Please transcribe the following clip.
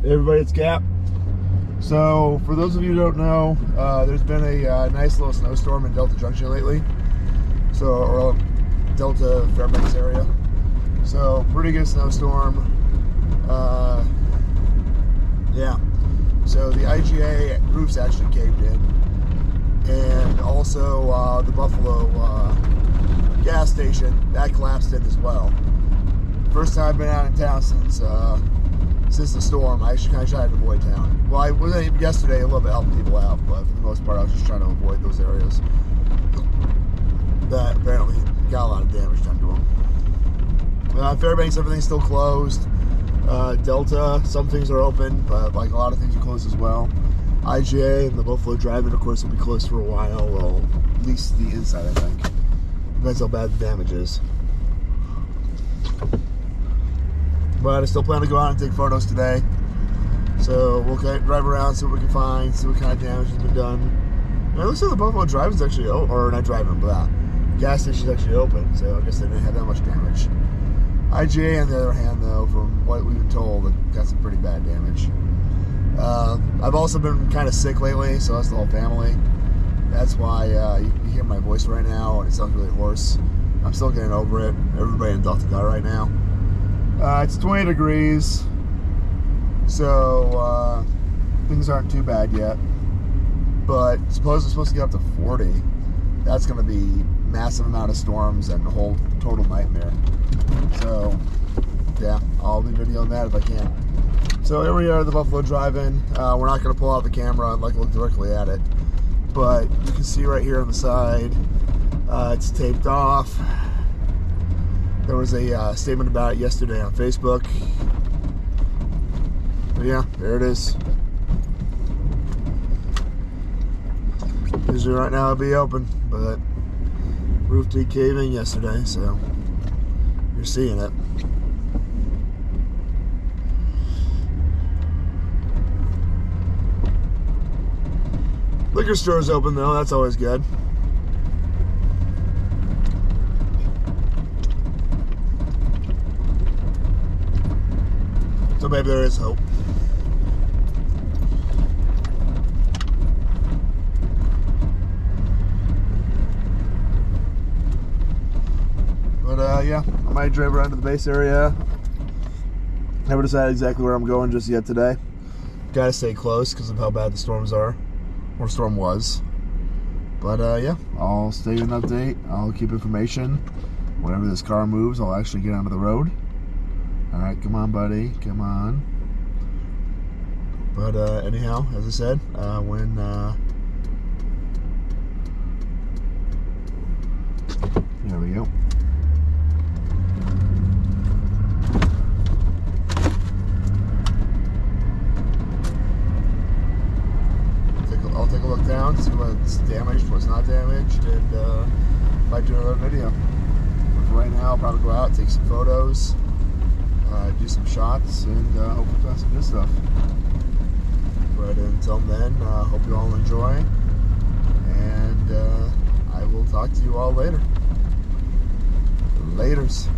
Hey everybody, it's Cap. So, for those of you who don't know, there's been a nice little snowstorm in Delta Junction lately. Or Delta Fairbanks area. So, pretty good snowstorm. Yeah. So, the IGA roof's actually caved in. And also, the Buffalo gas station, that collapsed in as well. First time I've been out in town since the storm. I actually kind of tried to avoid town. Well, I was yesterday a little bit helping people out, but for the most part I was just trying to avoid those areas that apparently got a lot of damage done to them. Fairbanks, everything's still closed. Delta, some things are open, but like a lot of things are closed as well. IGA and the Buffalo Drive-In, of course, will be closed for a while. Well, at least the inside, I think. Depends how bad the damage is. But I still plan to go out and take photos today. So we'll drive around, see what we can find, see what kind of damage has been done. And it looks like the Buffalo Drive-In's actually open, or not driving, but gas station's actually open, so I guess they didn't have that much damage. IGA, on the other hand, though, from what we've been told, it got some pretty bad damage. I've also been kind of sick lately, so that's the whole family. That's why you hear my voice right now, and it sounds really hoarse. I'm still getting over it. Everybody in Delta got it right now. It's 20 degrees, so things aren't too bad yet. But suppose it's supposed to get up to 40. That's going to be massive amount of storms and a whole total nightmare. So, yeah, I'll be videoing that if I can. So here we are at the Buffalo Drive-In. We're not going to pull out the camera and look directly at it. But you can see right here on the side, it's taped off. There was a statement about it yesterday on Facebook. But yeah, there it is. Usually right now it'll be open, but roof did cave in yesterday, so you're seeing it. Liquor store's open though, that's always good. So maybe there is hope. But yeah, I might drive around to the base area. Haven't decided exactly where I'm going just yet today. Gotta stay close because of how bad the storms are, or storm was. But yeah, I'll stay in an update. I'll keep information. Whenever this car moves, I'll actually get onto the road. Alright, come on, buddy. Come on. But anyhow, as I said, there we go. I'll take a look down, see what's damaged, what's not damaged, and might do another video. But for right now, I'll probably go out, take some photos, do some shots, and hopefully find some good stuff. But until then, hope you all enjoy, and I will talk to you all later. Laters.